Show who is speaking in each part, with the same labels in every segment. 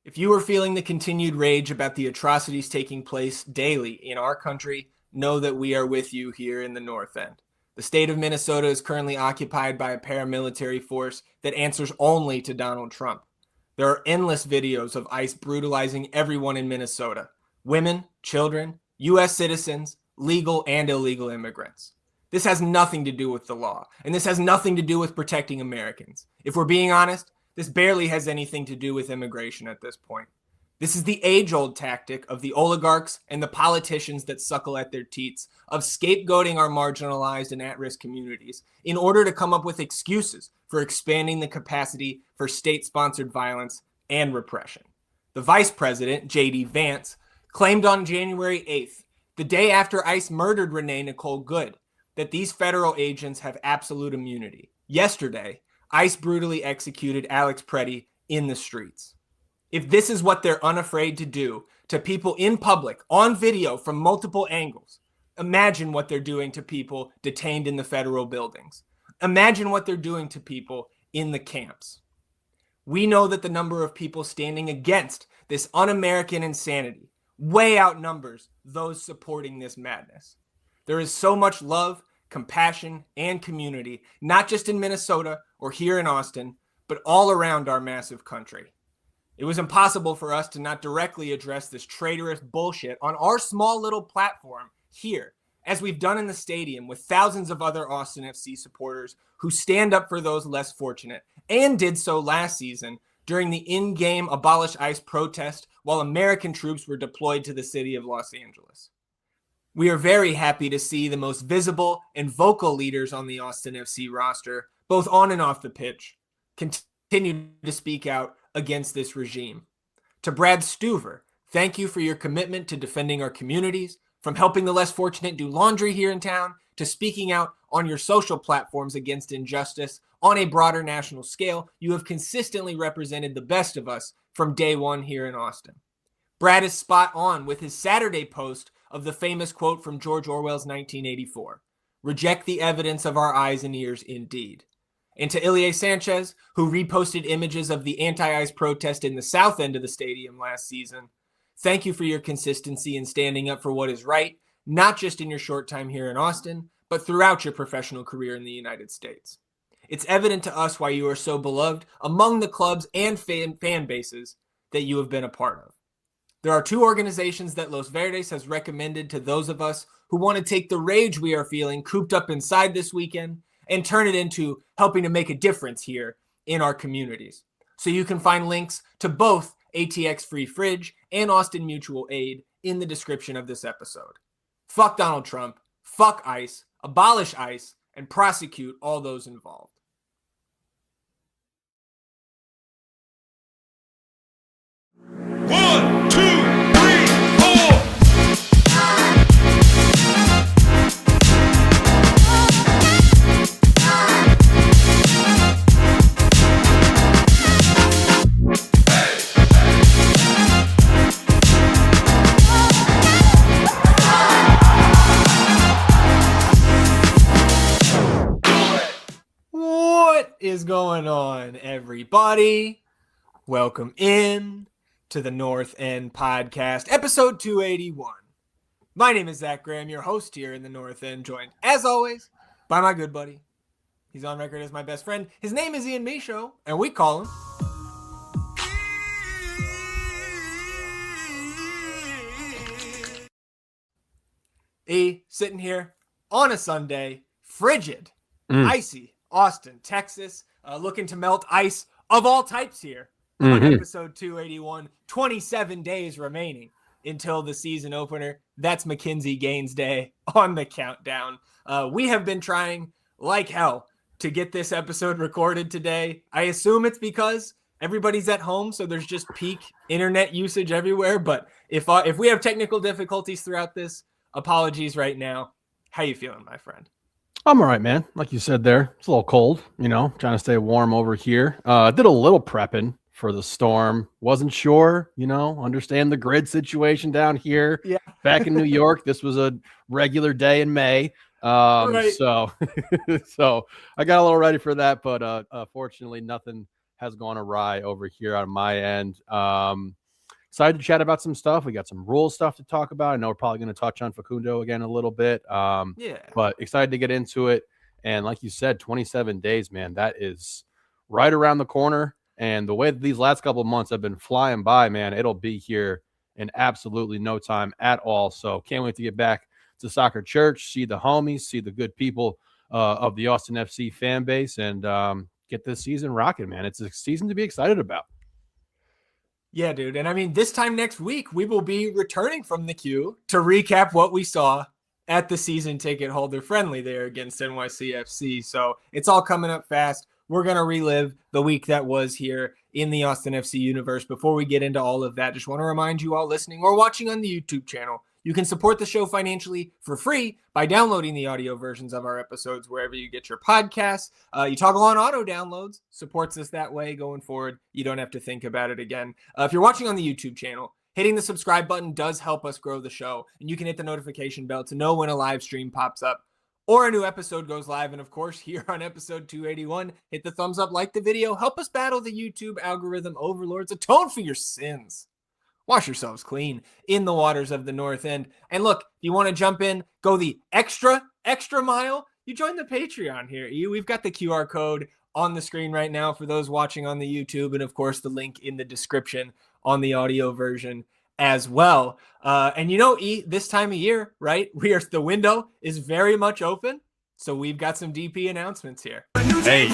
Speaker 1: If you are feeling the continued rage about the atrocities taking place daily in our country, know that we are with you here in the North End. The state of Minnesota is currently occupied by a paramilitary force that answers only to Donald Trump. There are endless videos of ICE brutalizing everyone in Minnesota: women, children, U.S. citizens, legal and illegal immigrants. This has nothing to do with the law, and this has nothing to do with protecting Americans. If we're being honest, this barely has anything to do with immigration at this point. This is the age-old tactic of the oligarchs and the politicians that suckle at their teats of scapegoating our marginalized and at-risk communities in order to come up with excuses for expanding the capacity for state-sponsored violence and repression. The vice president, J.D. Vance, claimed on January 8th, the day after ICE murdered Renee Nicole Good, that these federal agents have absolute immunity. Yesterday, ICE brutally executed Alex Preddy in the streets. If this is what they're unafraid to do to people in public, on video from multiple angles, imagine what they're doing to people detained in the federal buildings. Imagine what they're doing to people in the camps. We know that the number of people standing against this un-American insanity way outnumbers those supporting this madness. There is so much love, compassion, and community, not just in Minnesota or here in Austin, but all around our massive country. It was impossible for us to not directly address this traitorous bullshit on our small little platform here, as we've done in the stadium with thousands of other Austin FC supporters who stand up for those less fortunate, and did so last season during the in-game Abolish ICE protest while American troops were deployed to the city of Los Angeles. We are very happy to see the most visible and vocal leaders on the Austin FC roster, both on and off the pitch, continue to speak out against this regime. To Brad Stuver, thank you for your commitment to defending our communities, from helping the less fortunate do laundry here in town, to speaking out on your social platforms against injustice on a broader national scale. You have consistently represented the best of us from day one here in Austin. Brad is spot on with his Saturday post of the famous quote from George Orwell's 1984, "Reject the evidence of our eyes and ears indeed." And to Ilie Sanchez, who reposted images of the anti-ICE protest in the south end of the stadium last season, thank you for your consistency in standing up for what is right, not just in your short time here in Austin, but throughout your professional career in the United States. It's evident to us why you are so beloved among the clubs and fan bases that you have been a part of. There are two organizations that Los Verdes has recommended to those of us who want to take the rage we are feeling cooped up inside this weekend and turn it into helping to make a difference here in our communities. So you can find links to both ATX Free Fridge and Austin Mutual Aid in the description of this episode. Fuck Donald Trump, fuck ICE, abolish ICE, and prosecute all those involved.
Speaker 2: One, two, three, four.
Speaker 1: What is going on, everybody? Welcome in to the North End Podcast, episode 281. My name is Zach Graham, your host here in the North End, joined, as always, by my good buddy. He's on record as my best friend. His name is Ian Michaud, and we call him sitting here on a Sunday, frigid, icy, Austin, Texas, looking to melt ice of all types here. On episode 281, 27 days remaining until the season opener. That's Mackenzie Gaines Day on the countdown. We have been trying like hell to get this episode recorded today. I assume it's because everybody's at home, so there's just peak internet usage everywhere. But if we have technical difficulties throughout this, apologies right now. How you feeling, my friend?
Speaker 3: I'm all right, man. Like you said there, it's a little cold, trying to stay warm over here. Did a little prepping for the storm. Wasn't sure, understand the grid situation down here.
Speaker 1: Yeah.
Speaker 3: Back in New York, this was a regular day in May. Right. So I got a little ready for that, but fortunately nothing has gone awry over here on my end. Excited to chat about some stuff. We got some rules stuff to talk about. I know we're probably going to touch on Facundo again a little bit. But excited to get into it. And like you said, 27 days, man, that is right around the corner. And the way that these last couple of months have been flying by, man, it'll be here in absolutely no time at all. So can't wait to get back to Soccer Church, see the homies, see the good people of the Austin FC fan base, and get this season rocking, man. It's a season to be excited about.
Speaker 1: Yeah, dude. And I mean, this time next week, we will be returning from the queue to recap what we saw at the season ticket holder friendly there against NYCFC. So it's all coming up fast. We're going to relive the week that was here in the Austin FC universe. Before we get into all of that, just want to remind you all listening or watching on the YouTube channel, you can support the show financially for free by downloading the audio versions of our episodes wherever you get your podcasts. You toggle on auto downloads, supports us that way going forward. You don't have to think about it again. If you're watching on the YouTube channel, hitting the subscribe button does help us grow the show, and you can hit the notification bell to know when a live stream pops up or a new episode goes live. And of course, here on episode 281, hit the thumbs up, like the video, help us battle the YouTube algorithm overlords, atone for your sins. Wash yourselves clean in the waters of the North End. And look, if you want to jump in, go the extra mile, you join the Patreon here. We've got the QR code on the screen right now for those watching on the YouTube, and of course the link in the description on the audio version as well. And you know, this time of year, right? The window is very much open. So we've got some DP announcements here.
Speaker 3: Hey.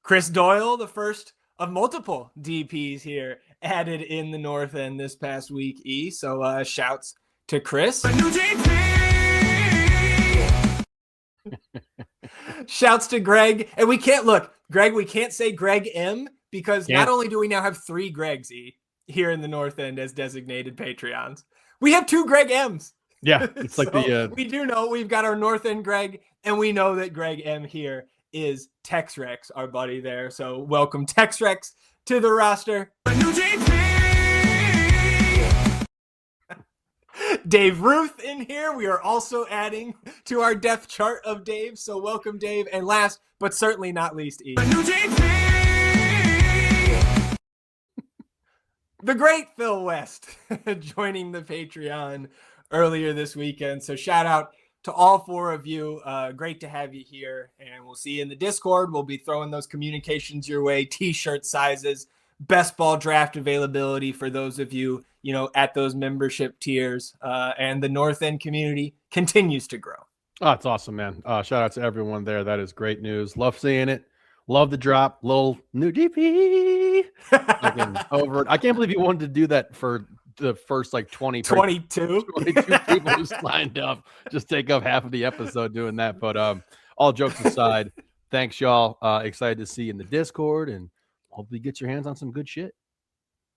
Speaker 1: Chris Doyle, the first of multiple DPs here added in the North End this past week, So shouts to Chris. Shouts to Greg. And we can't say Greg M because not only do we now have 3 Gregs here in the North End as designated Patreons, we have 2 Greg M's.
Speaker 3: Yeah, it's like
Speaker 1: we do know we've got our North End Greg, and we know that Greg M here is Tex Rex, our buddy there. So welcome Tex Rex to the roster. Dave Ruth in here. We are also adding to our depth chart of Dave. So welcome, Dave. And last, but certainly not least, the great Phil West joining the Patreon earlier this weekend. So shout out to all 4 of you. Great to have you here, and we'll see you in the Discord. We'll be throwing those communications your way, t-shirt sizes, best ball draft availability for those of you, at those membership tiers, and the North End community continues to grow.
Speaker 3: Oh, it's awesome, man. Shout out to everyone there. That is great news. Love seeing it. Love the drop. Little new DP. I can't believe you wanted to do that for the first 22 people who signed up. Just take up half of the episode doing that. But all jokes aside, thanks y'all. Excited to see you in the Discord, and hopefully get your hands on some good shit.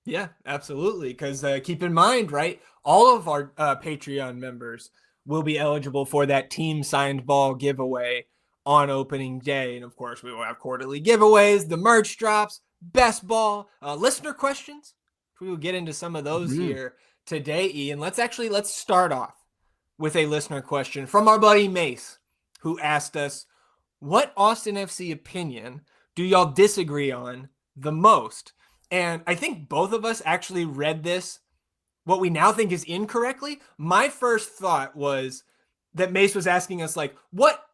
Speaker 1: Yeah, absolutely. Because keep in mind, right, all of our Patreon members will be eligible for that team signed ball giveaway on opening day. And of course, we will have quarterly giveaways, the merch drops, best ball, listener questions. We will get into some of those here today, Ian. Let's start off with a listener question from our buddy Mace, who asked us, what Austin FC opinion do y'all disagree on the most? And I think both of us actually read this, what we now think is incorrectly. My first thought was that Mace was asking us, what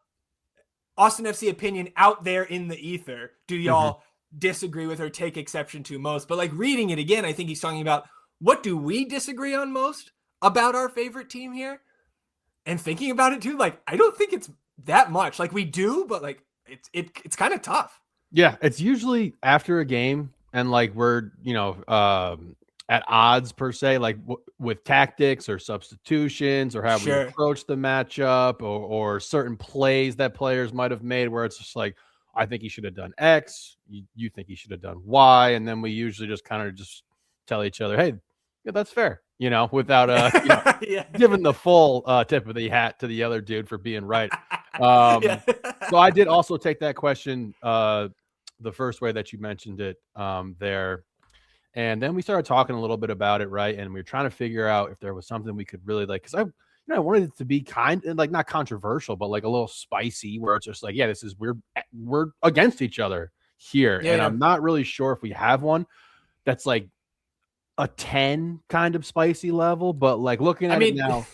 Speaker 1: Austin FC opinion out there in the ether do y'all disagree with or take exception to most? But reading it again, I think he's talking about, what do we disagree on most about our favorite team here? And thinking about it too, I don't think it's that much. We do, but it's kind of tough.
Speaker 3: Yeah, it's usually after a game, and we're at odds per se, with tactics or substitutions or how we approach the matchup, or certain plays that players might have made, where it's just I think he should have done X, you think he should have done Y, and then we usually just kind of just tell each other, hey, yeah, that's fair, without giving the full tip of the hat to the other dude for being right. So I did also take that question the first way that you mentioned it there. And then we started talking a little bit about it, right? And we were trying to figure out if there was something we could really because I wanted it to be kind and like not controversial, but like a little spicy, where it's just like, yeah, this is we're against each other here, and I'm not really sure if we have one that's like a 10 kind of spicy level, but like looking at it now.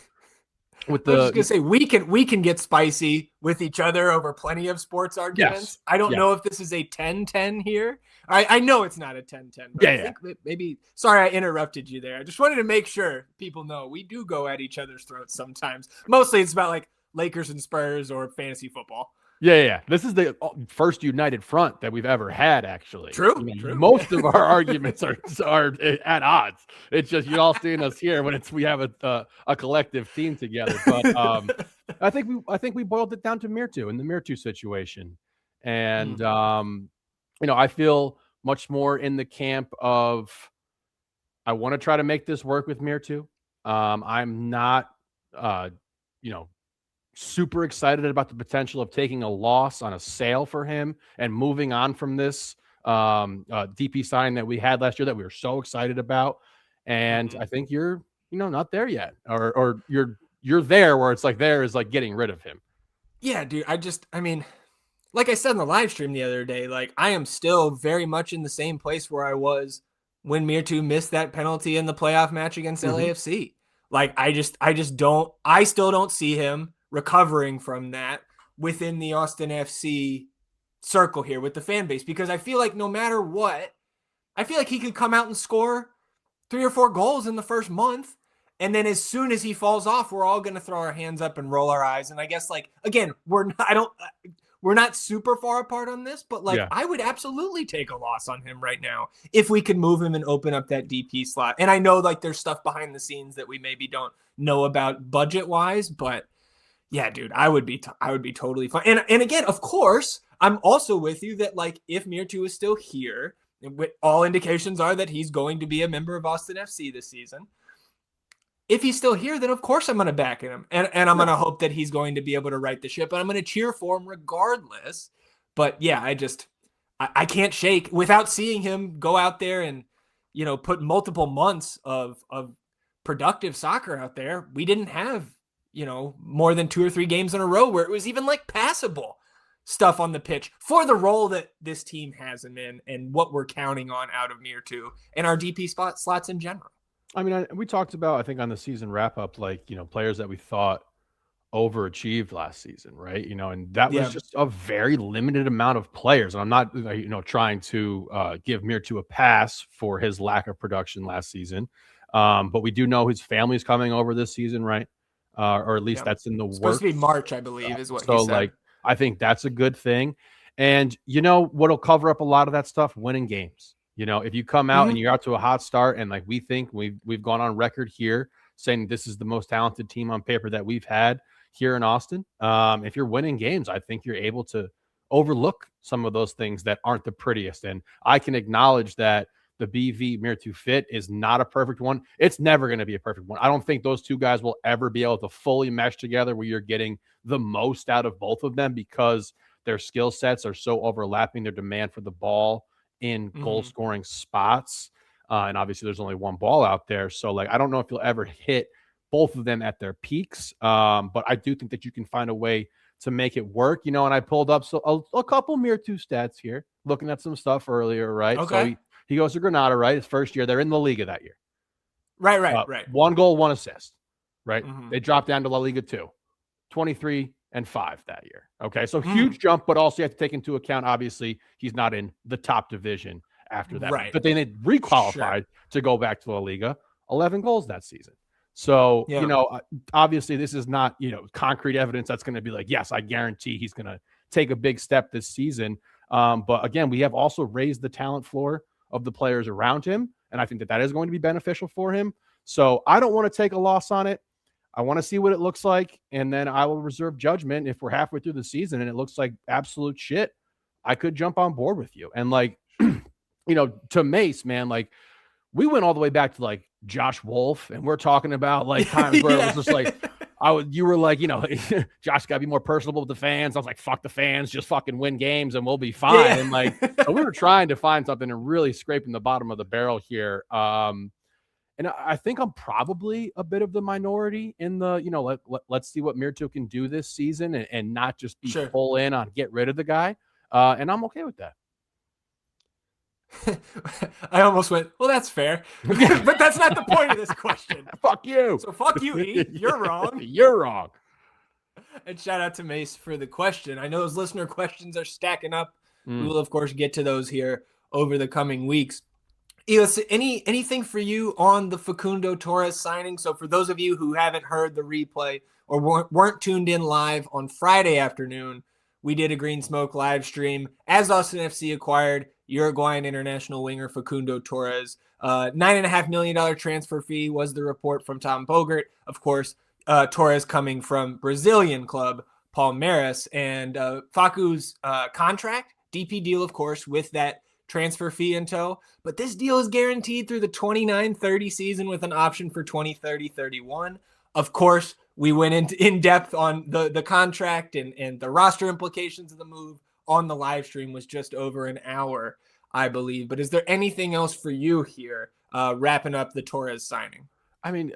Speaker 3: With
Speaker 1: I was just gonna say we can get spicy with each other over plenty of sports arguments.
Speaker 3: Yes.
Speaker 1: I don't know if this is a 10-10 here. I know it's not a 10-10, but I think maybe. Sorry, I interrupted you there. I just wanted to make sure people know we do go at each other's throats sometimes. Mostly it's about like Lakers and Spurs or fantasy football.
Speaker 3: Yeah. This is the first united front that we've ever had, actually.
Speaker 1: True.
Speaker 3: Most of our arguments are at odds. It's just you're all seeing us here when we have a collective team together. But I think we boiled it down to Mirtu in the Mirtu situation, and I feel much more in the camp of I want to try to make this work with Mirtu. I'm not, super excited about the potential of taking a loss on a sale for him and moving on from this DP signing that we had last year that we were so excited about. And I think you're, not there yet, or you're there where it's like there is like getting rid of him.
Speaker 1: Yeah, dude. Like I said in the live stream the other day, like I am still very much in the same place where I was when Mirtu missed that penalty in the playoff match against LAFC. Like I still don't see him recovering from that within the Austin FC circle here with the fan base, because I feel like no matter what, I feel like he could come out and score 3 or 4 goals in the first month. And then as soon as he falls off, we're all going to throw our hands up and roll our eyes. And I guess like, again, we're not super far apart on this, but like I would absolutely take a loss on him right now if we could move him and open up that DP slot. And I know like there's stuff behind the scenes that we maybe don't know about budget wise, but yeah, dude, I would be totally fine. And again, of course, I'm also with you that like if Mirtu is still here, all indications are that he's going to be a member of Austin FC this season. If he's still here, then of course I'm going to back him. And I'm going to hope that he's going to be able to right the ship. And I'm going to cheer for him regardless. But yeah, I can't shake without seeing him go out there and, put multiple months of productive soccer out there. We didn't have, more than 2 or 3 games in a row where it was even like passable stuff on the pitch for the role that this team has him in and what we're counting on out of Mirtu and our DP slots in general.
Speaker 3: I mean, we talked about, I think on the season wrap up, like, players that we thought overachieved last season, right? And that was just a very limited amount of players. And I'm not, trying to give Mirtu a pass for his lack of production last season. But we do know his family's coming over this season, right? Or at least that's in the works.
Speaker 1: Supposed to be March, I believe, is what he said.
Speaker 3: So, like, I think that's a good thing. And what'll cover up a lot of that stuff? Winning games. If you come out and you're out to a hot start, and like we think we've gone on record here saying this is the most talented team on paper that we've had here in Austin. If you're winning games, I think you're able to overlook some of those things that aren't the prettiest. And I can acknowledge that the BV Mirtu fit is not a perfect one. It's never going to be a perfect one. I don't think those two guys will ever be able to fully mesh together where you're getting the most out of both of them because their skill sets are so overlapping, their demand for the ball in goal scoring spots. And obviously there's only one ball out there. So like, I don't know if you'll ever hit both of them at their peaks. But I do think that you can find a way to make it work, and I pulled up a couple Mirtu stats here, looking at some stuff earlier, right?
Speaker 1: Okay.
Speaker 3: So he goes to Granada, right? His first year. They're in La Liga that year.
Speaker 1: Right.
Speaker 3: 1 goal, 1 assist, right? They dropped down to La Liga 2, 23-5 that year. Okay, so huge jump, but also you have to take into account, obviously, he's not in the top division after that.
Speaker 1: Right.
Speaker 3: But then they requalified to go back to La Liga, 11 goals that season. So, obviously this is not, concrete evidence that's going to be like, yes, I guarantee he's going to take a big step this season. But again, we have also raised the talent floor of the players around him. And I think that is going to be beneficial for him. So I don't want to take a loss on it. I want to see what it looks like. And then I will reserve judgment if we're halfway through the season and it looks like absolute shit. I could jump on board with you. And like, to Mace, man, like we went all the way back to like Josh Wolf and we're talking about like times where it was just like, you were like, Josh got to be more personable with the fans. I was like, fuck the fans, just fucking win games and we'll be fine. Yeah. And like, so we were trying to find something and really scraping the bottom of the barrel here. And I think I'm probably a bit of the minority in the, let's see what Mirtu can do this season and not just be full in on get rid of the guy. And I'm okay with that.
Speaker 1: I almost went, well, that's fair. But that's not the point of this question.
Speaker 3: Fuck you.
Speaker 1: So fuck you, E. You're wrong.
Speaker 3: You're wrong.
Speaker 1: And shout out to Mace for the question. I know those listener questions are stacking up. We will, of course, get to those here over the coming weeks. Eos, anything for you on the Facundo Torres signing? So for those of you who haven't heard the replay or weren't tuned in live on Friday afternoon, we did a Green Smoke live stream as Austin FC acquired Uruguayan international winger Facundo Torres. $9.5 million transfer fee was the report from Tom Bogert. Of course, Torres coming from Brazilian club Palmeiras, and Facu's contract, DP deal, of course, with that transfer fee in tow. But this deal is guaranteed through the 29-30 season with an option for 20-30-31. Of course, we went in depth on the contract and the roster implications of the move on the live stream. Was just over an hour, I believe. But is there anything else for you here, wrapping up the Torres signing?
Speaker 3: I mean,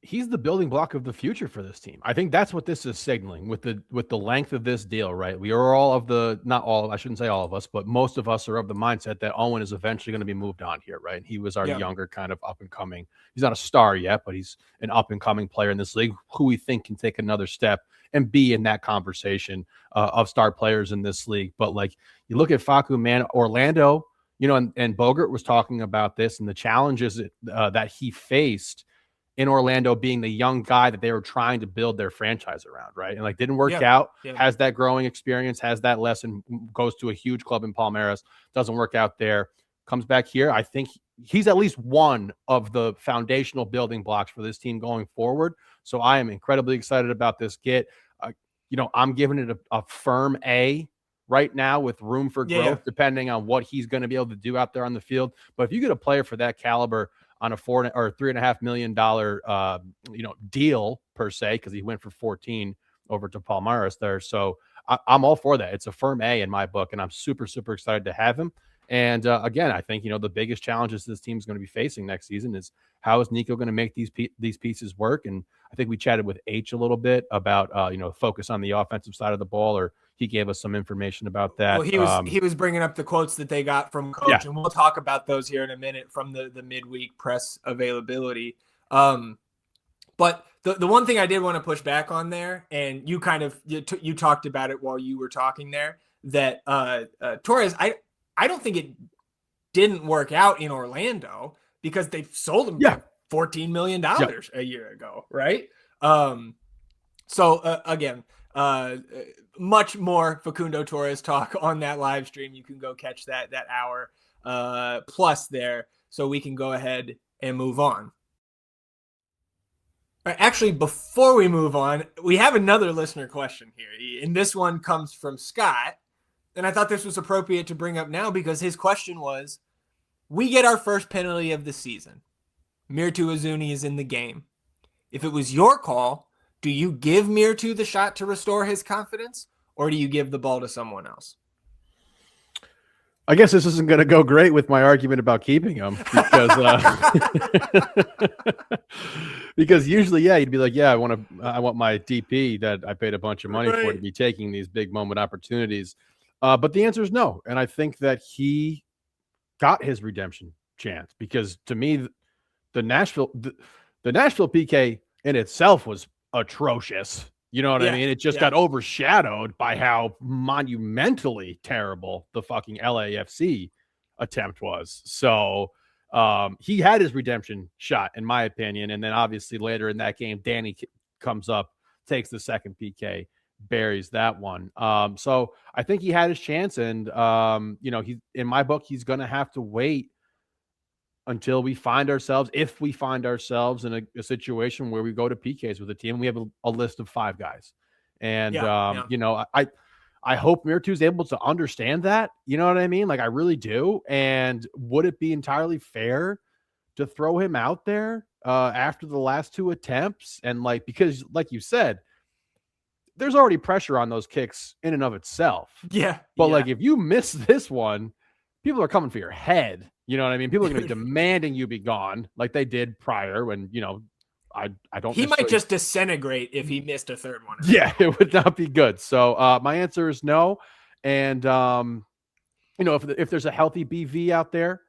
Speaker 3: he's the building block of the future for this team. I think that's what this is signaling with the length of this deal, right? We are all of the, not all, I shouldn't say all of us, but most of us are of the mindset that Owen is eventually going to be moved on here, right? He was our younger kind of up and coming. He's not a star yet, but he's an up and coming player in this league who we think can take another step and be in that conversation of star players in this league. But like, you look at Facu, man, Orlando, and Bogert was talking about this and the challenges that he faced in Orlando, being the young guy that they were trying to build their franchise around, right? And like didn't work out, has that growing experience, has that lesson, goes to a huge club in Palmeiras, doesn't work out there, comes back here. I think he's at least one of the foundational building blocks for this team going forward. So I am incredibly excited about this get. I'm giving it a firm A right now with room for growth, depending on what he's going to be able to do out there on the field. But if you get a player for that caliber on a $3.5 million, deal per se, because he went for 14 over to Palmeiras there. So I'm all for that. It's a firm A in my book, and I'm super, super excited to have him. And again, I think, the biggest challenges this team is going to be facing next season is how is Nico going to make these pieces work? And I think we chatted with H a little bit about, focus on the offensive side of the ball, or he gave us some information about that.
Speaker 1: Well, he was bringing up the quotes that they got from coach, and we'll talk about those here in a minute from the midweek press availability. But the one thing I did want to push back on there, and you kind of you talked about it while you were talking there, that Torres, I don't think it didn't work out in Orlando because they sold him for $14 million a year ago, right? So again, much more Facundo Torres talk on that live stream. You can go catch that hour plus there, so we can go ahead and move on. All right, actually, before we move on, we have another listener question here, and this one comes from Scott. And I thought this was appropriate to bring up now because his question was, we get our first penalty of the season. Mirtu Azuni is in the game. If it was your call, do you give Mirtu the shot to restore his confidence, or do you give the ball to someone else?
Speaker 3: I guess this isn't going to go great with my argument about keeping him because usually, you'd be like, I want my DP that I paid a bunch of money for to be taking these big moment opportunities. But the answer is no. And I think that he got his redemption chance because to me, the Nashville PK in itself was atrocious. You know what I mean? It just got overshadowed by how monumentally terrible the fucking LAFC attempt was. So he had his redemption shot, in my opinion. And then obviously later in that game, Danny comes up, takes the second PK, buries that one. So I think he had his chance, and he, in my book, he's going to have to wait until we find ourselves, if we find ourselves in a situation where we go to PKs with a team. We have a list of 5 guys, and I hope Mirtu's able to understand that. You know what I mean? Like, I really do. And would it be entirely fair to throw him out there after the last 2 attempts? And because like you said, there's already pressure on those kicks in and of itself.
Speaker 1: Yeah.
Speaker 3: But if you miss this one, people are coming for your head. You know what I mean? People are going to be demanding you be gone like they did prior when, I don't.
Speaker 1: He might just disintegrate if he missed a third one.
Speaker 3: Yeah, it would not be good. So my answer is no. And, if there's a healthy BV out there,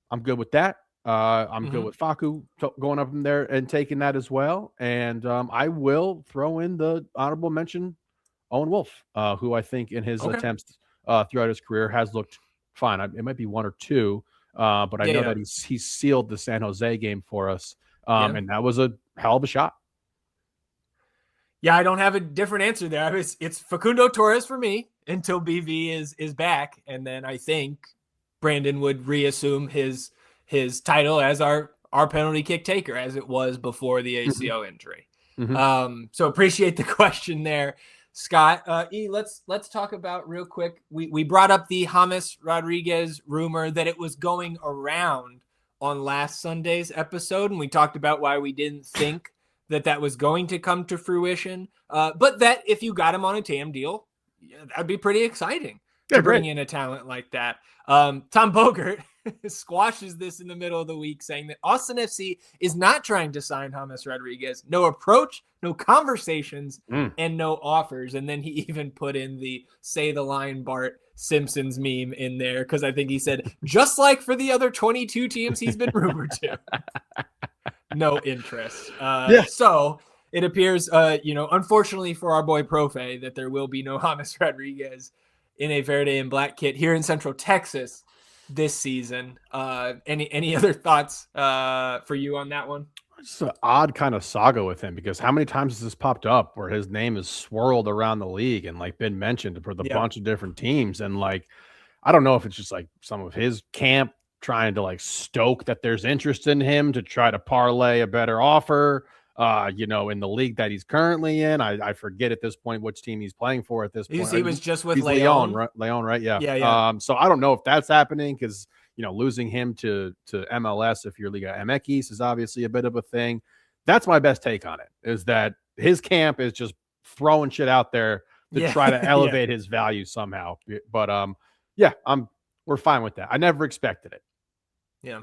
Speaker 3: I'm good with that. I'm good with Facu going up in there and taking that as well. And I will throw in the honorable mention, Owen Wolf, who I think in his attempts throughout his career has looked fine. It might be one or two, but I know that he's sealed the San Jose game for us. And that was a hell of a shot.
Speaker 1: Yeah, I don't have a different answer there. It's Facundo Torres for me until BV is back, and then I think Brandon would reassume his title as our penalty kick taker, as it was before the ACL injury. So appreciate the question there, Scott. Let's talk about real quick. We brought up the James Rodriguez rumor that it was going around on last Sunday's episode, and we talked about why we didn't think that was going to come to fruition. But that if you got him on a TAM deal, that'd be pretty exciting to bring in a talent like that. Tom Bogert squashes this in the middle of the week, saying that Austin FC is not trying to sign James Rodriguez. No approach, no conversations, and no offers. And then he even put in the say the line Bart Simpsons meme in there, because I think he said, just like for the other 22 teams he's been rumored to. No interest. So it appears, unfortunately for our boy Profe, that there will be no James Rodriguez in a Verde and Black kit here in Central Texas this season. Any other thoughts for you on that one?
Speaker 3: It's an odd kind of saga with him, because how many times has this popped up where his name is swirled around the league and been mentioned for the bunch of different teams? And I don't know if it's just some of his camp trying to stoke that there's interest in him to try to parlay a better offer, in the league that he's currently in. I forget at this point which team he's playing for at this point.
Speaker 1: He was just with
Speaker 3: Leon, right? Yeah.
Speaker 1: Yeah.
Speaker 3: So I don't know if that's happening, because, losing him to MLS, if you're Liga MX, is obviously a bit of a thing. That's my best take on it, is that his camp is just throwing shit out there to try to elevate his value somehow. But we're fine with that. I never expected it.
Speaker 1: Yeah,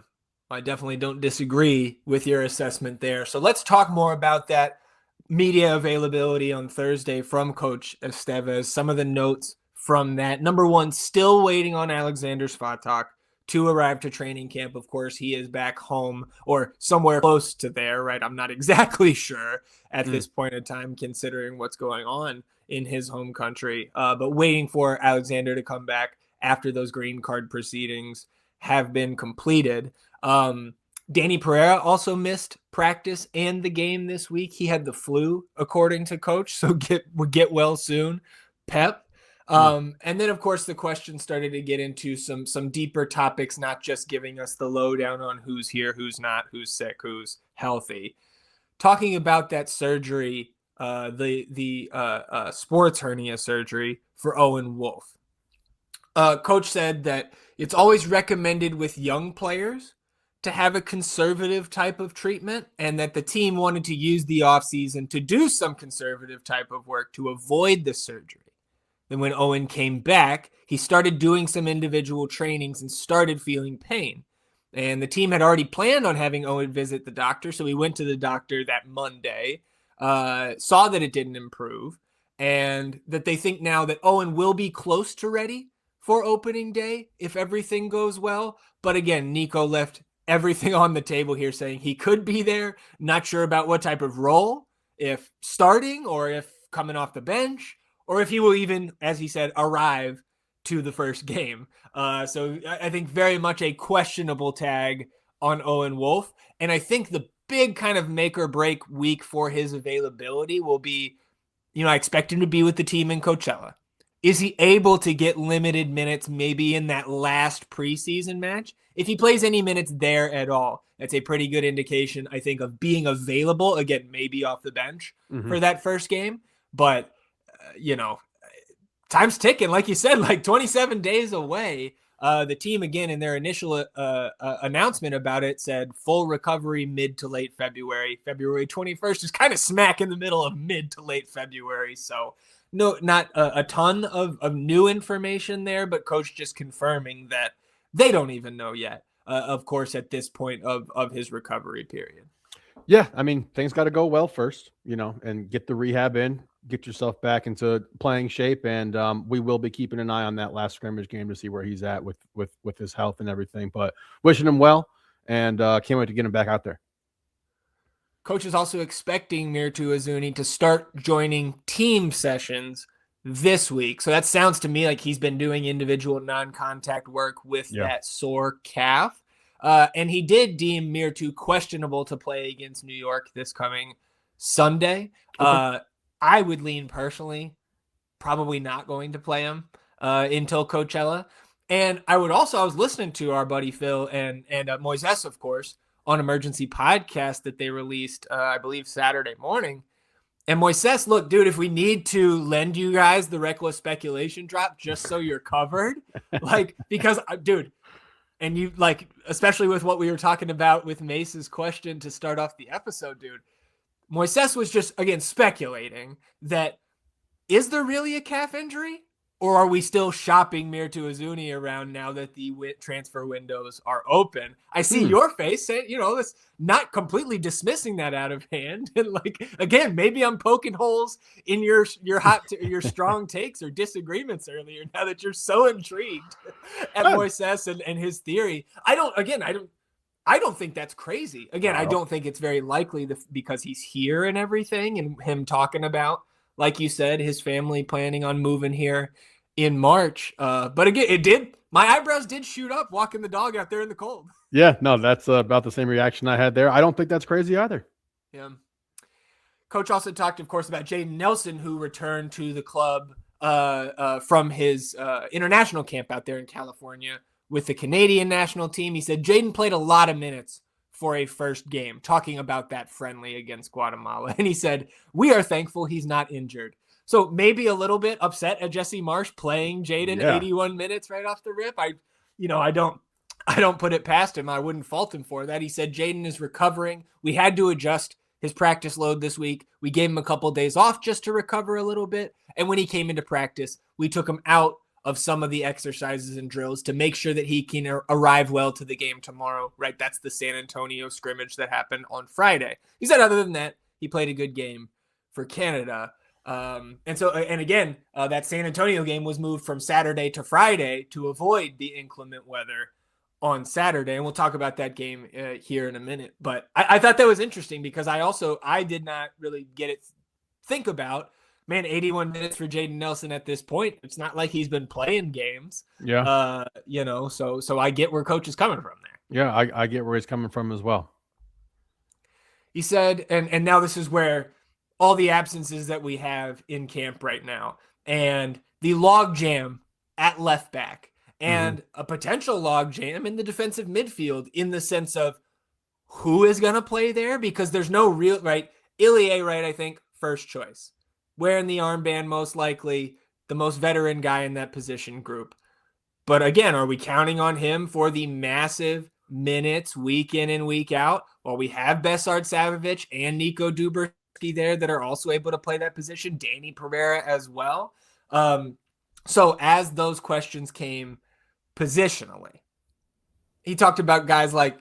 Speaker 1: I definitely don't disagree with your assessment there. So let's talk more about that media availability on Thursday from Coach Estévez. Some of the notes from that. Number one, still waiting on Alexander Svatak to arrive to training camp. Of course, he is back home or somewhere close to there, right? I'm not exactly sure at this point in time, considering what's going on in his home country. But waiting for Alexander to come back after those green card proceedings have been completed. Danny Pereira also missed practice and the game this week. He had the flu, according to coach, so get well soon, Pep. And then, of course, the question started to get into some deeper topics, not just giving us the lowdown on who's here, who's not, who's sick, who's healthy. Talking about that surgery, the sports hernia surgery for Owen Wolf. Coach said that it's always recommended with young players to have a conservative type of treatment, and that the team wanted to use the offseason to do some conservative type of work to avoid the surgery. Then when Owen came back, he started doing some individual trainings and started feeling pain. And the team had already planned on having Owen visit the doctor, so he went to the doctor that Monday, saw that it didn't improve, and that they think now that Owen will be close to ready for opening day if everything goes well. But again, Nico left everything on the table here, saying he could be there, not sure about what type of role, if starting or if coming off the bench, or if he will even, as he said, arrive to the first game. So I think very much a questionable tag on Owen Wolf. And I think the big kind of make or break week for his availability will be, I expect him to be with the team in Coachella. Is he able to get limited minutes maybe in that last preseason match? If he plays any minutes there at all, that's a pretty good indication, I think, of being available, again, maybe off the bench for that first game. But, time's ticking. Like you said, 27 days away. The team, again, in their initial announcement about it, said full recovery mid to late February. February 21st is kind of smack in the middle of mid to late February. So, no, not a ton of new information there, but coach just confirming that They don't even know yet, of course, at this point of his recovery period.
Speaker 3: Yeah, I mean, things got to go well first, and get the rehab in, get yourself back into playing shape, and we will be keeping an eye on that last scrimmage game to see where he's at with his health and everything. But wishing him well, and can't wait to get him back out there.
Speaker 1: Coach is also expecting Mirtu Azuni to start joining team sessions this week. So that sounds to me like he's been doing individual non-contact work with that sore calf. And he did deem Mirtu questionable to play against New York this coming Sunday. Okay. I would lean personally, probably not going to play him until Coachella. And I was listening to our buddy Phil and Moises, of course, on Emergency Podcast that they released, I believe, Saturday morning. And Moises, look, dude, if we need to lend you guys the reckless speculation drop just so you're covered, because, dude, and you, especially with what we were talking about with Mace's question to start off the episode, dude, Moises was just, again, speculating that, is there really a calf injury? Or are we still shopping Mirtu Azuni around now that the transfer windows are open? I see your face saying, this not completely dismissing that out of hand. And again, maybe I'm poking holes in your your strong takes or disagreements earlier now that you're so intrigued at Moises and his theory. I don't think that's crazy. Again, I don't think it's very likely because he's here and everything, and him talking about, like you said, his family planning on moving here in March. But again, my eyebrows did shoot up walking the dog out there in the cold.
Speaker 3: Yeah, no, that's about the same reaction I had there. I don't think that's crazy either.
Speaker 1: Yeah. Coach also talked, of course, about Jaden Nelson, who returned to the club from his international camp out there in California with the Canadian national team. He said Jaden played a lot of minutes for a first game, talking about that friendly against Guatemala. And he said, we are thankful he's not injured. So maybe a little bit upset at Jesse Marsh playing Jaden 81 minutes right off the rip. I don't put it past him. I wouldn't fault him for that. He said Jaden is recovering. We had to adjust his practice load this week. We gave him a couple days off just to recover a little bit. And when he came into practice, we took him out of some of the exercises and drills to make sure that he can arrive well to the game tomorrow, right? That's the San Antonio scrimmage that happened on Friday. He said other than that, he played a good game for Canada. And again, that San Antonio game was moved from Saturday to Friday to avoid the inclement weather on Saturday. And we'll talk about that game here in a minute. But I thought that was interesting because I did not really think about, 81 minutes for Jaden Nelson at this point. It's not like he's been playing games.
Speaker 3: Yeah.
Speaker 1: So I get where Coach is coming from there.
Speaker 3: Yeah, I get where he's coming from as well.
Speaker 1: He said, and now this is where all the absences that we have in camp right now and the log jam at left back and a potential log jam in the defensive midfield in the sense of who is going to play there, because there's no real, right? Ilie, right, I think, first choice. Wearing the armband, most likely the most veteran guy in that position group. But again, are we counting on him for the massive minutes week in and week out? Well, we have Besard Savovic and Nico Duberski there that are also able to play that position. Danny Pereira as well. So as those questions came positionally, he talked about guys like,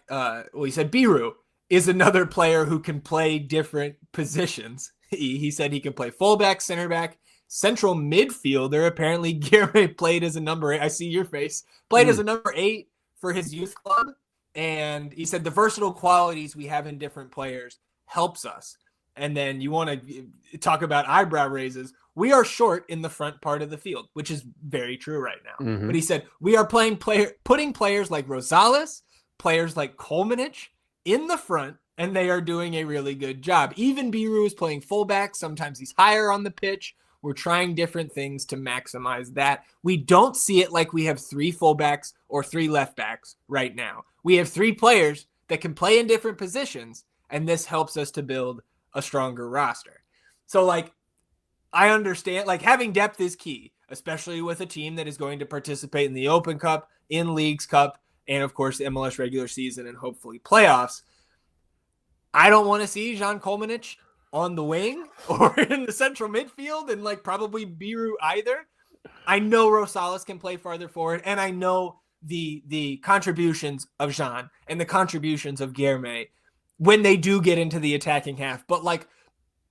Speaker 1: he said Biru is another player who can play different positions. He said he can play fullback, center back, central midfielder. Apparently, Guilherme played as a number 8. I see your face. Played as a number 8 for his youth club. And he said the versatile qualities we have in different players helps us. And then you want to talk about eyebrow raises. We are short in the front part of the field, which is very true right now. But he said we are putting players like Rosales, players like Kolmanich in the front, and they are doing a really good job. Even Biru is playing fullback. Sometimes he's higher on the pitch. We're trying different things to maximize that. We don't see it like we have 3 fullbacks or 3 left backs right now. We have 3 players that can play in different positions, and this helps us to build a stronger roster. So, I understand, having depth is key, especially with a team that is going to participate in the Open Cup, in Leagues Cup, and, of course, the MLS regular season and hopefully playoffs. I don't want to see Jean Kolmanich on the wing or in the central midfield and probably Biru either. I know Rosales can play farther forward, and I know the contributions of Jean and the contributions of Guilherme when they do get into the attacking half, but like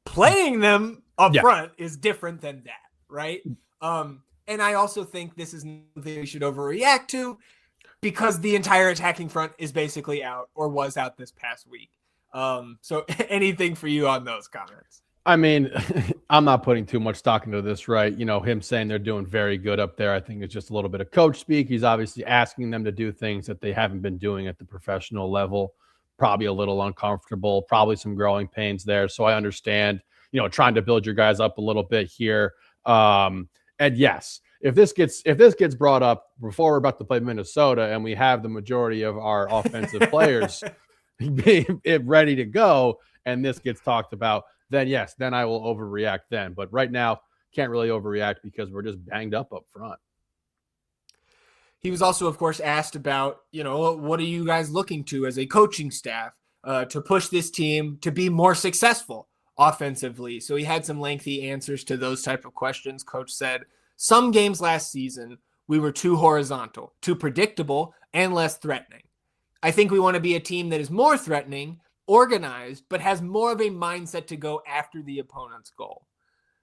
Speaker 1: playing them up front is different than that, right? And I also think this is something we should overreact to because the entire attacking front is basically out or was out this past week. So anything for you on those comments?
Speaker 3: I mean, I'm not putting too much stock into this, right? You know, him saying they're doing very good up there, I think it's just a little bit of coach speak. He's obviously asking them to do things that they haven't been doing at the professional level. Probably a little uncomfortable, probably some growing pains there. So I understand, you know, trying to build your guys up a little bit here. And yes, if this gets brought up before we're about to play Minnesota and we have the majority of our offensive players being ready to go and this gets talked about, then yes, then I will overreact then. But right now, can't really overreact because we're just banged up front.
Speaker 1: He was also, of course, asked about, you know, what are you guys looking to as a coaching staff to push this team to be more successful offensively? So he had some lengthy answers to those type of questions. Coach said, some games last season, we were too horizontal, too predictable, and less threatening. I think we want to be a team that is more threatening, organized, but has more of a mindset to go after the opponent's goal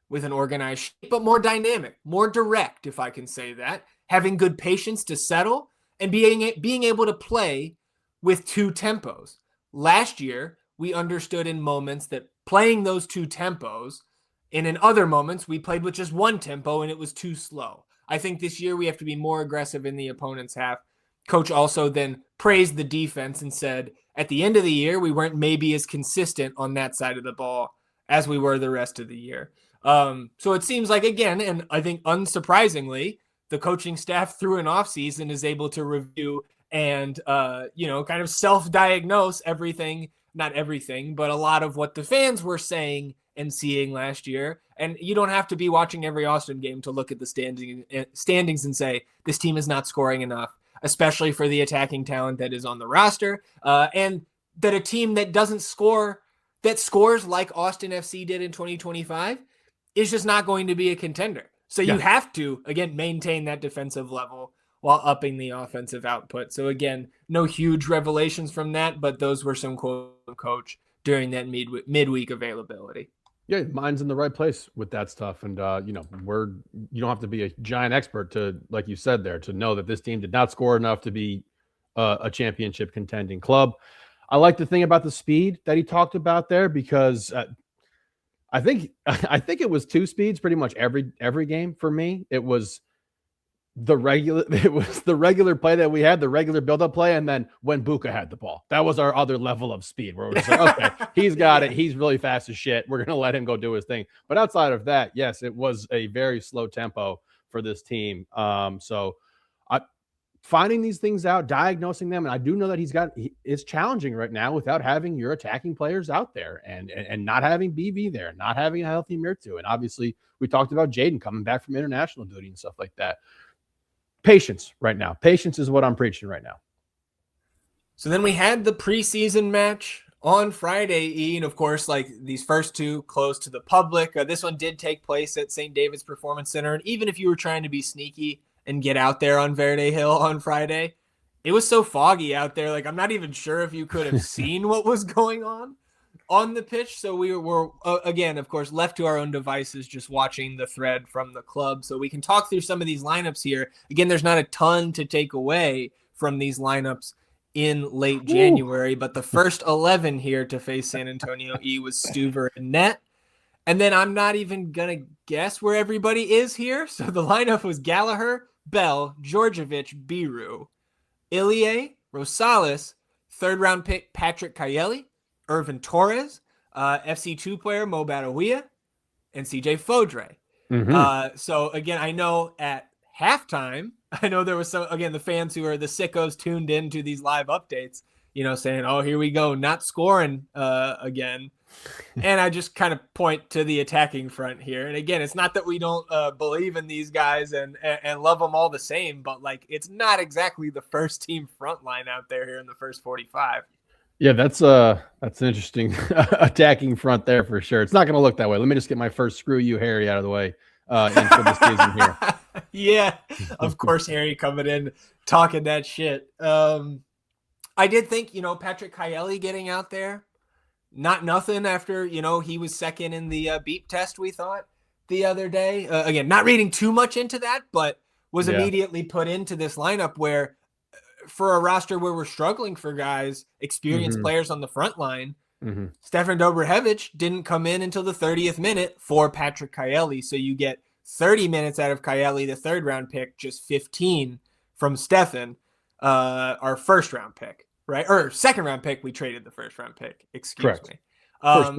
Speaker 1: with an organized shape, but more dynamic, more direct, if I can say that, having good patience to settle and being able to play with two tempos. Last year, we understood in moments that playing those two tempos, and in other moments, we played with just one tempo and it was too slow. I think this year we have to be more aggressive in the opponent's half. Coach also then praised the defense and said, at the end of the year, we weren't maybe as consistent on that side of the ball as we were the rest of the year. So it seems like, again, and I think unsurprisingly, the coaching staff through an offseason is able to review and, kind of self-diagnose everything, not everything, but a lot of what the fans were saying and seeing last year. And you don't have to be watching every Austin game to look at the standings and say, this team is not scoring enough, especially for the attacking talent that is on the roster. And that a team that doesn't score, that scores like Austin FC did in 2025 is just not going to be a contender. So you have to, again, maintain that defensive level while upping the offensive output. So again, no huge revelations from that, but those were some quotes from Coach during that midweek availability.
Speaker 3: Yeah, mine's in the right place with that stuff. And, you don't have to be a giant expert to, like you said there, to know that this team did not score enough to be a championship contending club. I like the thing about the speed that he talked about there because I think it was two speeds pretty much every game for me. It was the regular play that we had, the regular build-up play, and then when Buka had the ball. That was our other level of speed where we're just like, okay, he's got it. He's really fast as shit. We're going to let him go do his thing. But outside of that, yes, it was a very slow tempo for this team. So finding these things out, diagnosing them, and I do know that it's challenging right now without having your attacking players out there and not having BV there, not having a healthy Mirtu. And obviously, we talked about Jaden coming back from international duty and stuff like that. Patience right now. Patience is what I'm preaching right now.
Speaker 1: So then we had the preseason match on Friday, Ian. Of course, like these first two closed to the public. This one did take place at St. David's Performance Center. And even if you were trying to be sneaky and get out there on Verde Hill on Friday, it was so foggy out there. Like, I'm not even sure if you could have seen what was going on the pitch. So we were, again, of course, left to our own devices, just watching the thread from the club. So we can talk through some of these lineups here. Again, there's not a ton to take away from these lineups in late January, but the first 11 here to face San Antonio E was Stuver and net. And then I'm not even going to guess where everybody is here. So the lineup was Gallagher, Bell, Djordjevic, Biru, Ilie, Rosales, third-round pick Patrick Kayeli, Irvin Torres, FC2 player Mo Badawia, and CJ Fodre.
Speaker 3: Mm-hmm.
Speaker 1: So again, I know at halftime, I know there was some, again, the fans who are the sickos tuned into these live updates, saying, oh, here we go, not scoring again. And I just kind of point to the attacking front here. And again, it's not that we don't believe in these guys and love them all the same, but like, it's not exactly the first team front line out there here in the first 45.
Speaker 3: Yeah, that's an interesting attacking front there for sure. It's not going to look that way. Let me just get my first screw you, Harry, out of the way for this season here.
Speaker 1: Yeah, of course, Harry coming in talking that shit. I did think, Patrick Kielly getting out there, not nothing after, he was second in the beep test, we thought the other day. Again, not reading too much into that, but was immediately put into this lineup where for a roster where we're struggling for guys, experienced players on the front line, Stefan Dobrahevich didn't come in until the 30th minute for Patrick Kielly. So you get 30 minutes out of Kielly, the third round pick, just 15 from Stefan, our first round pick, right? Or second round pick. We traded the first round pick. Excuse me.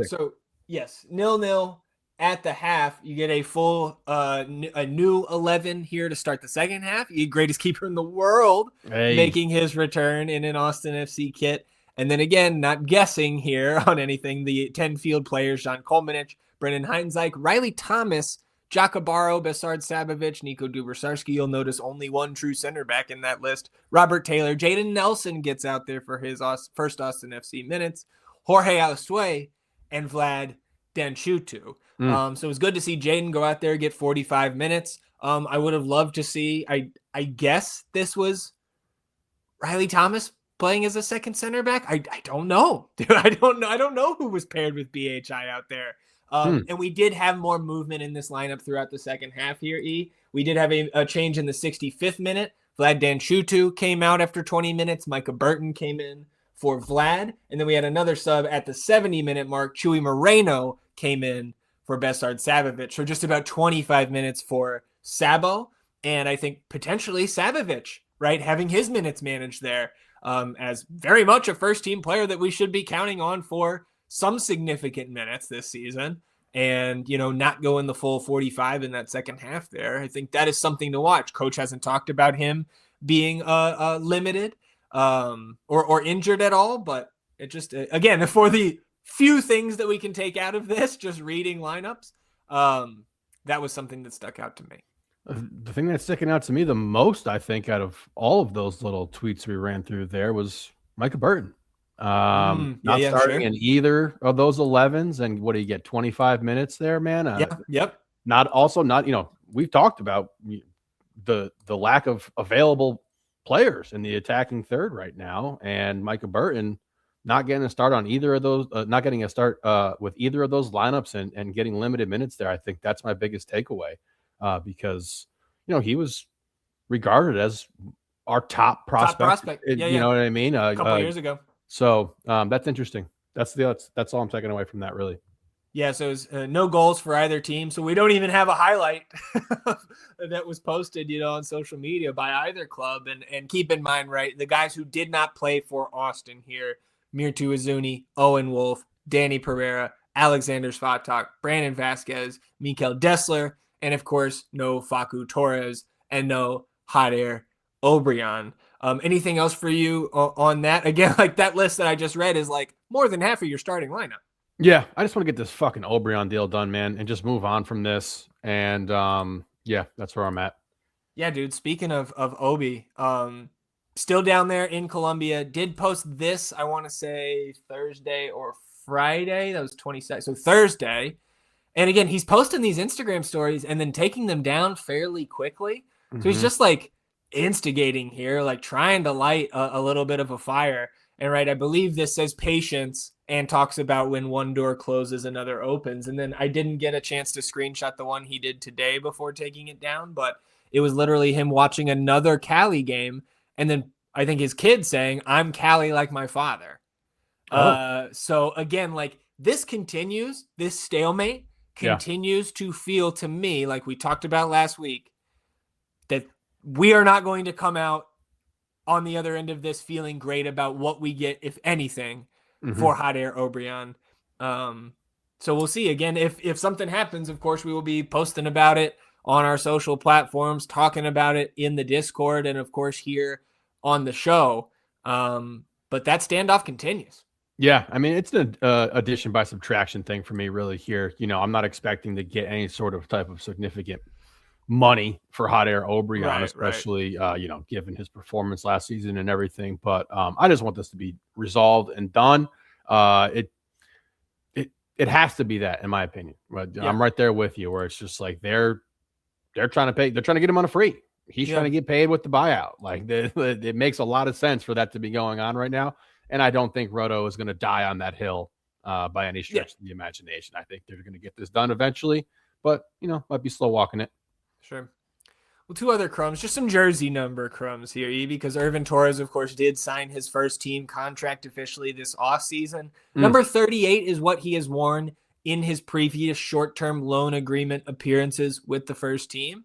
Speaker 1: So yes, 0-0 at the half. You get a full, a new 11 here to start the second half. You greatest keeper in the world making his return in an Austin FC kit. And then again, not guessing here on anything, the 10 field players, John Kolmanich, Brendan Heinzike, Riley Thomas, Jakubaro, Besard Sabovic, Nico Dubersarski. You'll notice only one true center back in that list. Robert Taylor, Jaden Nelson gets out there for his first Austin FC minutes. Jorge Alastue and Vlad Danshutu. So it was good to see Jaden go out there, get 45 minutes. I would have loved to see, I guess this was Riley Thomas playing as a second center back. I don't know, dude. I don't know who was paired with BHI out there. And we did have more movement in this lineup throughout the second half here, E. We did have a change in the 65th minute. Vlad Danshutu came out after 20 minutes. Micah Burton came in for Vlad. And then we had another sub at the 70-minute mark. Chuy Moreno came in for Besard Sabovic. So just about 25 minutes for Sabo. And I think potentially Sabovic, right, having his minutes managed there as very much a first-team player that we should be counting on for some significant minutes this season and, not going the full 45 in that second half there. I think that is something to watch. Coach hasn't talked about him being limited or injured at all, but it just, again, for the few things that we can take out of this, just reading lineups, that was something that stuck out to me.
Speaker 3: The thing that's sticking out to me the most, I think, out of all of those little tweets we ran through there was Micah Burton. Not starting in either of those 11s. And what do you get? 25 minutes there, man?
Speaker 1: Yep.
Speaker 3: Not, we've talked about the lack of available players in the attacking third right now. And Micah Burton not getting a start on either of those, not getting a start with either of those lineups and getting limited minutes there. I think that's my biggest takeaway because, he was regarded as our top prospect. You know what I mean?
Speaker 1: A couple years ago.
Speaker 3: So that's interesting. That's all I'm taking away from that, really.
Speaker 1: Yeah, so it's no goals for either team. So we don't even have a highlight that was posted, on social media by either club. And keep in mind, right, the guys who did not play for Austin here, Mirtu Izuni, Owen Wolf, Danny Pereira, Alexander Svatok, Brandon Vasquez, Mikel Dessler, and of course, no Facundo Torres and no Hot Air Obrian. Anything else for you on that? Again, like that list that I just read is like more than half of your starting lineup.
Speaker 3: Yeah, I just want to get this fucking Obrian deal done, man, and just move on from this. And that's where I'm at.
Speaker 1: Yeah, dude. Speaking of Obi, still down there in Colombia. Did post this, I want to say Thursday or Friday. That was 22nd. So Thursday. And again, he's posting these Instagram stories and then taking them down fairly quickly. So he's just like instigating here, like trying to light a little bit of a fire. And right, I believe this says patience and talks about when one door closes, another opens. And then I didn't get a chance to screenshot the one he did today before taking it down, but it was literally him watching another Cali game. And then I think his kid saying, "I'm Cali like my father." So again, like this continues, this stalemate continues to feel to me, like we talked about last week, that we are not going to come out on the other end of this feeling great about what we get, if anything, for Hot Air Obrian. So we'll see. Again, if something happens, of course, we will be posting about it on our social platforms, talking about it in the Discord, and of course here on the show. But that standoff continues.
Speaker 3: Yeah, I mean, it's an addition by subtraction thing for me, really, here. I'm not expecting to get any sort of type of significant money for Hot Air Obrian, especially, given his performance last season and everything. But I just want this to be resolved and done. It has to be that, in my opinion. But I'm right there with you, where it's just like they're they're trying to get him on a free. He's trying to get paid with the buyout. Like it makes a lot of sense for that to be going on right now. And I don't think Roto is going to die on that hill by any stretch of the imagination. I think they're going to get this done eventually, but might be slow walking it.
Speaker 1: Sure. Well, two other crumbs, just some jersey number crumbs here, because Irvin Torres, of course, did sign his first team contract officially this offseason. Number 38 is what he has worn in his previous short-term loan agreement appearances with the first team.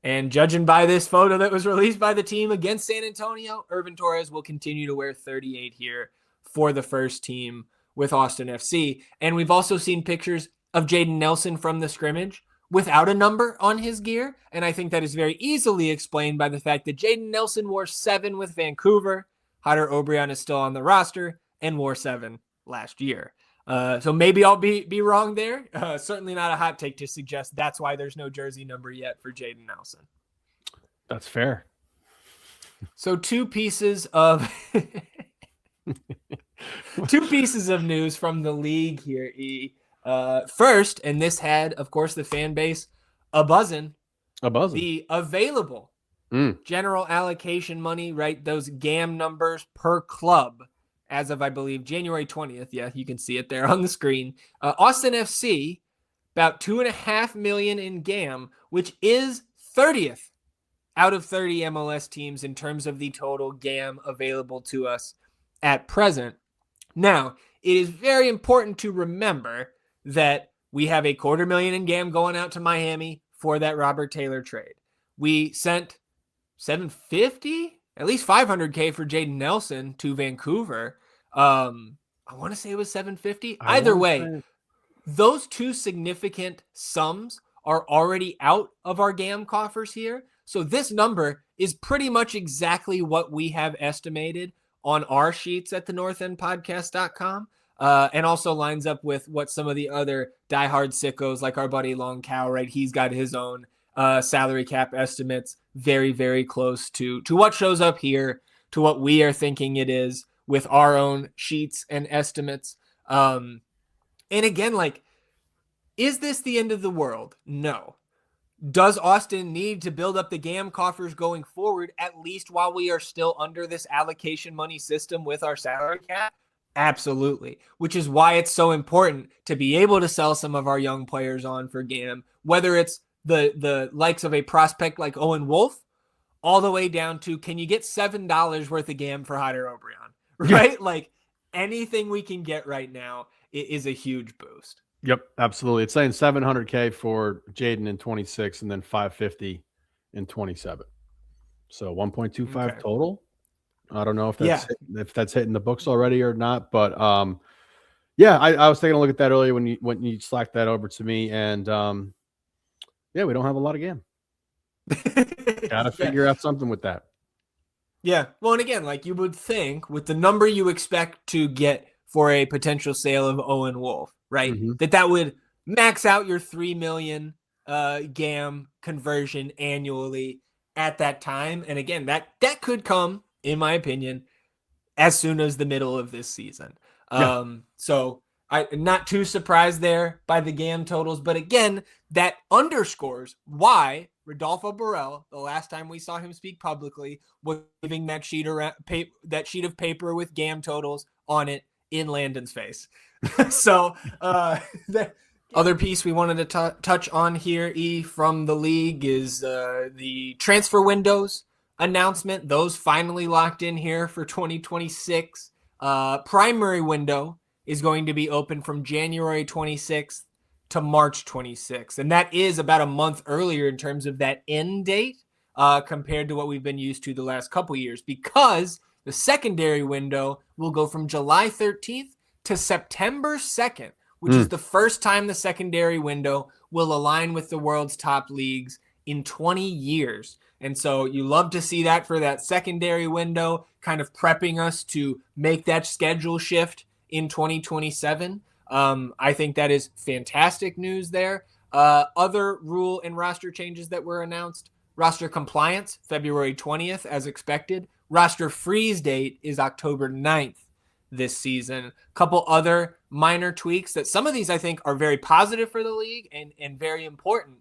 Speaker 1: And judging by this photo that was released by the team against San Antonio, Irvin Torres will continue to wear 38 here for the first team with Austin FC. And we've also seen pictures of Jaden Nelson from the scrimmage without a number on his gear. And I think that is very easily explained by the fact that Jaden Nelson wore 7 with Vancouver. Hunter Obrian is still on the roster and wore 7 last year. So maybe I'll be wrong there. Certainly not a hot take to suggest that's why there's no jersey number yet for Jaden Nelson.
Speaker 3: That's fair.
Speaker 1: So two pieces of news from the league here, E. First, and this had, of course, the fan base a-buzzing. The available general allocation money, right? Those GAM numbers per club as of, I believe, January 20th. Yeah, you can see it there on the screen. Austin FC, about $2.5 million in GAM, which is 30th out of 30 MLS teams in terms of the total GAM available to us at present. Now, it is very important to remember that we have $250,000 in GAM going out to Miami for that Robert Taylor trade. We sent $750,000, at least $500K for Jaden Nelson to Vancouver. I want to say it was $750,000. Either way, those two significant sums are already out of our GAM coffers here. So this number is pretty much exactly what we have estimated on our sheets at the northendpodcast.com. And also lines up with what some of the other diehard sickos, like our buddy Long Cow, right? He's got his own salary cap estimates very, very close to what shows up here, to what we are thinking it is with our own sheets and estimates. And again, like, is this the end of the world? No. Does Austin need to build up the GAM coffers going forward, at least while we are still under this allocation money system with our salary cap? Absolutely. Which is why it's so important to be able to sell some of our young players on for GAM, whether it's the likes of a prospect like Owen Wolf, all the way down to, can you get $7 worth of GAM for Hunter Obrian? Right? Yeah. Like, anything we can get right now is a huge boost.
Speaker 3: Yep, absolutely. It's saying $700K for Jaden in 26 and then $550 in 27. So 1.25 total. I don't know if that's hitting the books already or not, but I was taking a look at that earlier when you slacked that over to me, and we don't have a lot of GAM. Got to figure out something with that.
Speaker 1: Yeah. Well, and again, like, you would think with the number you expect to get for a potential sale of Owen Wolf, right? Mm-hmm. That would max out your $3 million GAM conversion annually at that time. And again, that could come, in my opinion, as soon as the middle of this season. So I'm not too surprised there by the GAM totals, but again, that underscores why Rodolfo Borrell, the last time we saw him speak publicly, was giving that sheet of paper with GAM totals on it in Landon's face. So the other piece we wanted to touch on here, E, from the league is the transfer windows announcement. Those finally locked in here for 2026. Primary window is going to be open from January 26th to March 26th. And that is about a month earlier in terms of that end date compared to what we've been used to the last couple years, because the secondary window will go from July 13th to September 2nd, which is the first time the secondary window will align with the world's top leagues in 20 years. And so you love to see that for that secondary window, kind of prepping us to make that schedule shift in 2027. I think that is fantastic news there. Other rule and roster changes that were announced: roster compliance, February 20th, as expected. Roster freeze date is October 9th this season. A couple other minor tweaks that some of these I think are very positive for the league and very important.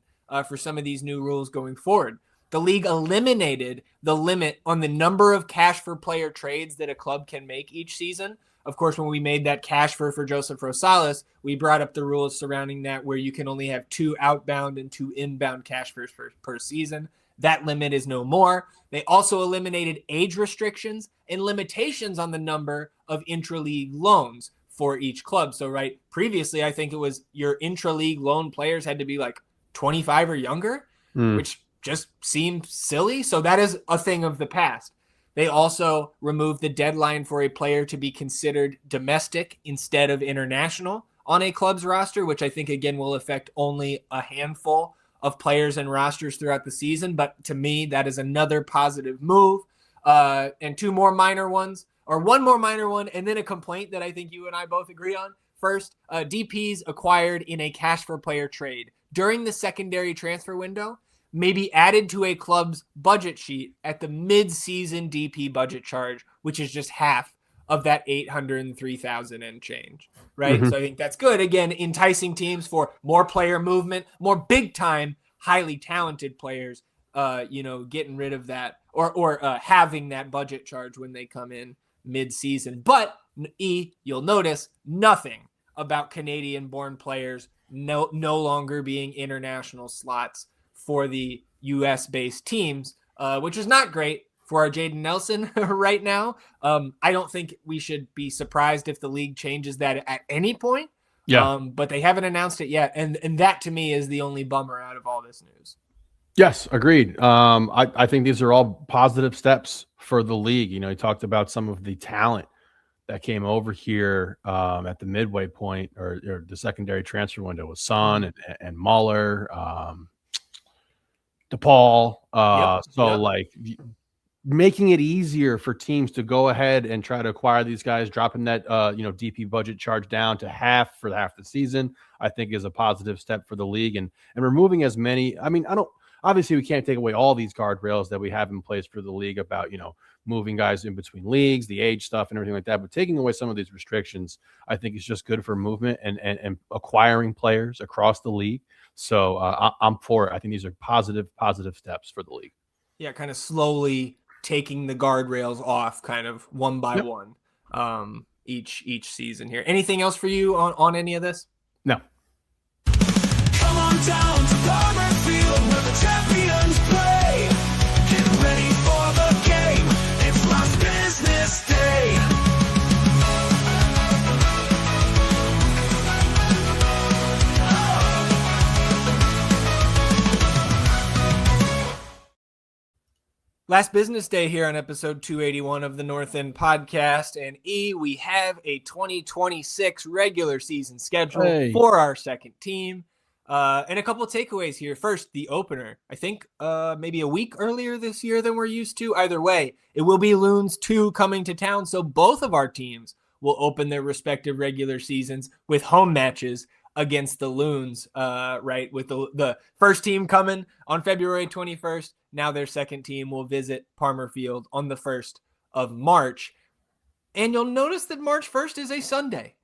Speaker 1: for some of these new rules going forward. The league eliminated the limit on the number of cash for player trades that a club can make each season. Of course, when we made that cash for Joseph Rosales, we brought up the rules surrounding that where you can only have 2 outbound and 2 inbound cash per season. That limit is no more. They also eliminated age restrictions and limitations on the number of intra-league loans for each club. So, right, previously, I think it was your intra-league loan players had to be like 25 or younger, which just seemed silly. So that is a thing of the past. They also removed the deadline for a player to be considered domestic instead of international on a club's roster, which I think, again, will affect only a handful of players and rosters throughout the season. But to me, that is another positive move. And 2 more minor ones, or 1 more minor one, and then a complaint that I think you and I both agree on. First, DPs acquired in a cash for player trade during the secondary transfer window may be added to a club's budget sheet at the mid-season DP budget charge, which is just half of that $803,000 and change, right? So I think that's good. Again, enticing teams for more player movement, more big-time, highly talented players, getting rid of that or having that budget charge when they come in mid-season. But you'll notice nothing about Canadian-born players no longer being international slots for the U.S.-based teams, which is not great for our Jaden Nelson right now. I don't think we should be surprised if the league changes that at any point. Yeah. But they haven't announced it yet, and that to me is the only bummer out of all this news.
Speaker 3: Yes, agreed. I think these are all positive steps for the league. You talked about some of the talent that came over here at the midway point or the secondary transfer window with Son and Muller, DePaul. Like making it easier for teams to go ahead and try to acquire these guys, dropping that DP budget charge down to half for half the season, I think is a positive step for the league, and removing as many. I mean, obviously we can't take away all these guardrails that we have in place for the league about moving guys in between leagues, the age stuff and everything like that, but taking away some of these restrictions I think is just good for movement and acquiring players across the league. So I'm for it. I think these are positive steps for the league.
Speaker 1: Yeah, kind of slowly taking the guardrails off kind of one by one each season here. Anything else for you on any of this?
Speaker 3: No.
Speaker 2: Come on down to Farmer Field where the champions play. Get ready for the game. It's last business day.
Speaker 1: Last business day here on episode 281 of the North End Podcast. And we have a 2026 regular season schedule for our second team. And a couple of takeaways here. First, the opener. I think maybe a week earlier this year than we're used to. Either way, it will be Loons 2 coming to town. So both of our teams will open their respective regular seasons with home matches against the Loons, right? With the first team coming on February 21st. Now their second team will visit Palmer Field on the 1st of March. And you'll notice that March 1st is a Sunday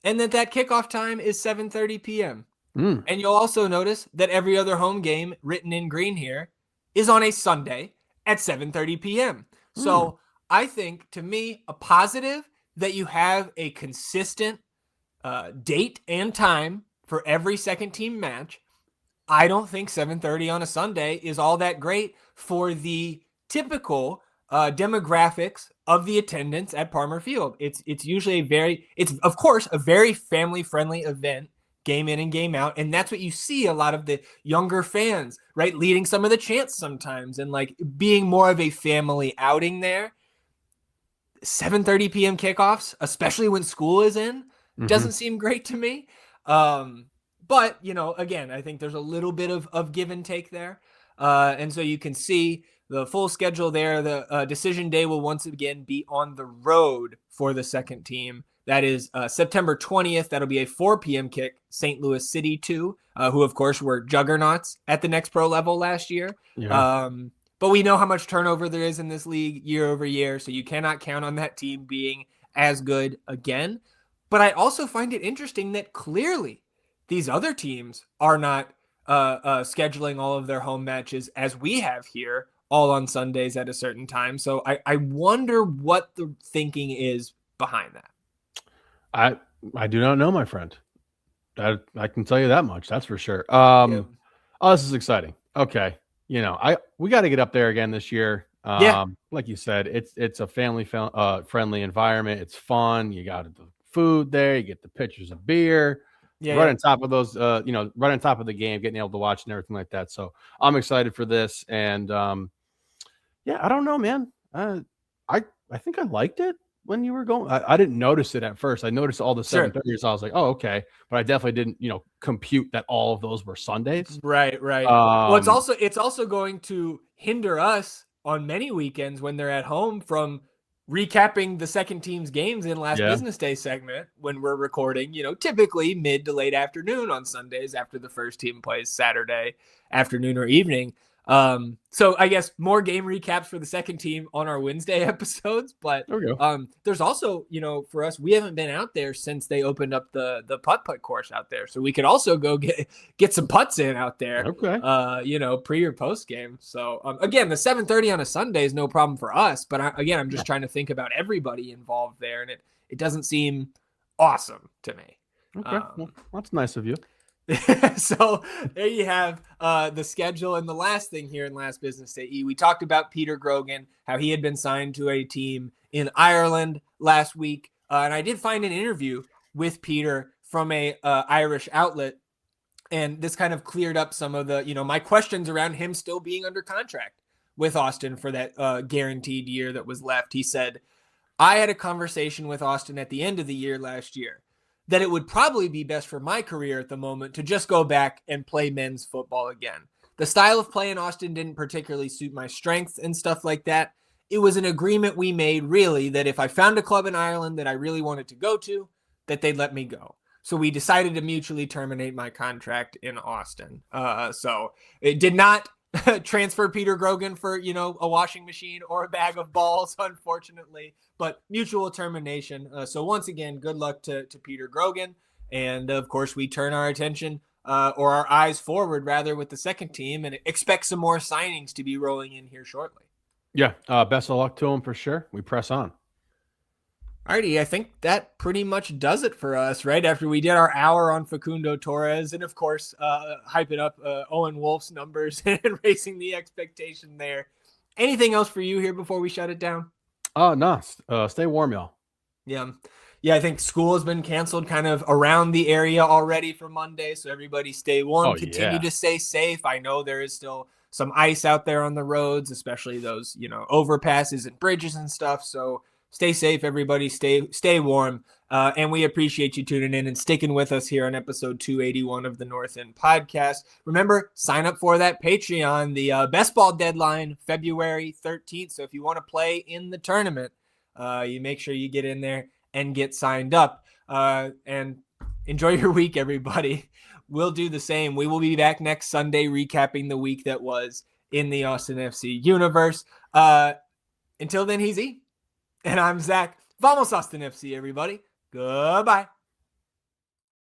Speaker 1: and that kickoff time is 7:30 p.m. And you'll also notice that every other home game written in green here is on a Sunday at 7:30 p.m. So I think, to me, a positive that you have a consistent date and time for every second team match. I don't think 7:30 on a Sunday is all that great for the typical demographics of the attendance at Palmer Field. It's usually it's of course a very family-friendly event, game in and game out, and that's what you see a lot of the younger fans, right, leading some of the chants sometimes and like being more of a family outing there. 7:30 p.m. kickoffs, especially when school is in, doesn't seem great to me. But, again, I think there's a little bit of give and take there. And so you can see the full schedule there. The decision day will once again be on the road for the second team. That is September 20th. That'll be a 4 p.m. kick, St. Louis City 2, who, of course, were juggernauts at the next pro level last year. Yeah. But we know how much turnover there is in this league year over year, so you cannot count on that team being as good again. But I also find it interesting that clearly these other teams are not scheduling all of their home matches as we have here, all on Sundays at a certain time. So I wonder what the thinking is behind that.
Speaker 3: I do not know, my friend. I can tell you that much. That's for sure.
Speaker 1: Yeah.
Speaker 3: Oh, this is exciting. Okay. We got to get up there again this year.
Speaker 1: Yeah.
Speaker 3: Like you said, it's a family friendly environment. It's fun. You got the food there. You get the pitchers of beer.
Speaker 1: Yeah,
Speaker 3: right
Speaker 1: yeah.
Speaker 3: on top of those, right on top of the game, getting able to watch and everything like that. So I'm excited for this. And yeah, I don't know, man. I think I liked it when you were going. I didn't notice it at first. I noticed all the
Speaker 1: Sure.
Speaker 3: 7:30, so I was like, oh, okay. But I definitely didn't, compute that all of those were Sundays.
Speaker 1: Right. Well, it's also going to hinder us on many weekends when they're at home from recapping the second team's games in last business day segment when we're recording, typically mid to late afternoon on Sundays after the first team plays Saturday afternoon or evening. So I guess more game recaps for the second team on our Wednesday episodes, but
Speaker 3: There we go.
Speaker 1: there's also, for us, we haven't been out there since they opened up the putt course out there. So we could also go get some putts in out there,
Speaker 3: Okay.
Speaker 1: Pre or post game. So again, the 7:30 on a Sunday is no problem for us, but I'm just trying to think about everybody involved there. And it doesn't seem awesome to me.
Speaker 3: Okay. Well, that's nice of you.
Speaker 1: So there you have the schedule. And the last thing here in Last Business Day, we talked about Peter Grogan, how he had been signed to a team in Ireland last week. And I did find an interview with Peter from a Irish outlet. And this kind of cleared up some of the, my questions around him still being under contract with Austin for that guaranteed year that was left. He said, I had a conversation with Austin at the end of the year last year that it would probably be best for my career at the moment to just go back and play men's football again. The style of play in Austin didn't particularly suit my strengths and stuff like that. It was an agreement we made, really, that if I found a club in Ireland that I really wanted to go to, that they'd let me go. So we decided to mutually terminate my contract in Austin. So it did not transfer Peter Grogan for, a washing machine or a bag of balls, unfortunately, but mutual termination. So once again, good luck to Peter Grogan. And of course, we turn our attention or our eyes forward rather with the second team and expect some more signings to be rolling in here shortly.
Speaker 3: Yeah. Best of luck to him for sure. We press on.
Speaker 1: Alrighty, I think that pretty much does it for us, right? After we did our hour on Facundo Torres and, of course, hyping up Owen Wolf's numbers and raising the expectation there. Anything else for you here before we shut it down?
Speaker 3: No. Stay warm, y'all.
Speaker 1: Yeah, I think school has been canceled kind of around the area already for Monday, so everybody stay warm. Continue to stay safe. I know there is still some ice out there on the roads, especially those, overpasses and bridges and stuff, so stay safe, everybody. Stay warm. And we appreciate you tuning in and sticking with us here on episode 281 of the North End Podcast. Remember, sign up for that Patreon. The best ball deadline, February 13th. So if you want to play in the tournament, you make sure you get in there and get signed up. And enjoy your week, everybody. We'll do the same. We will be back next Sunday recapping the week that was in the Austin FC universe. Until then, he's E. And I'm Zach. Vamos Austin FC, everybody. Goodbye.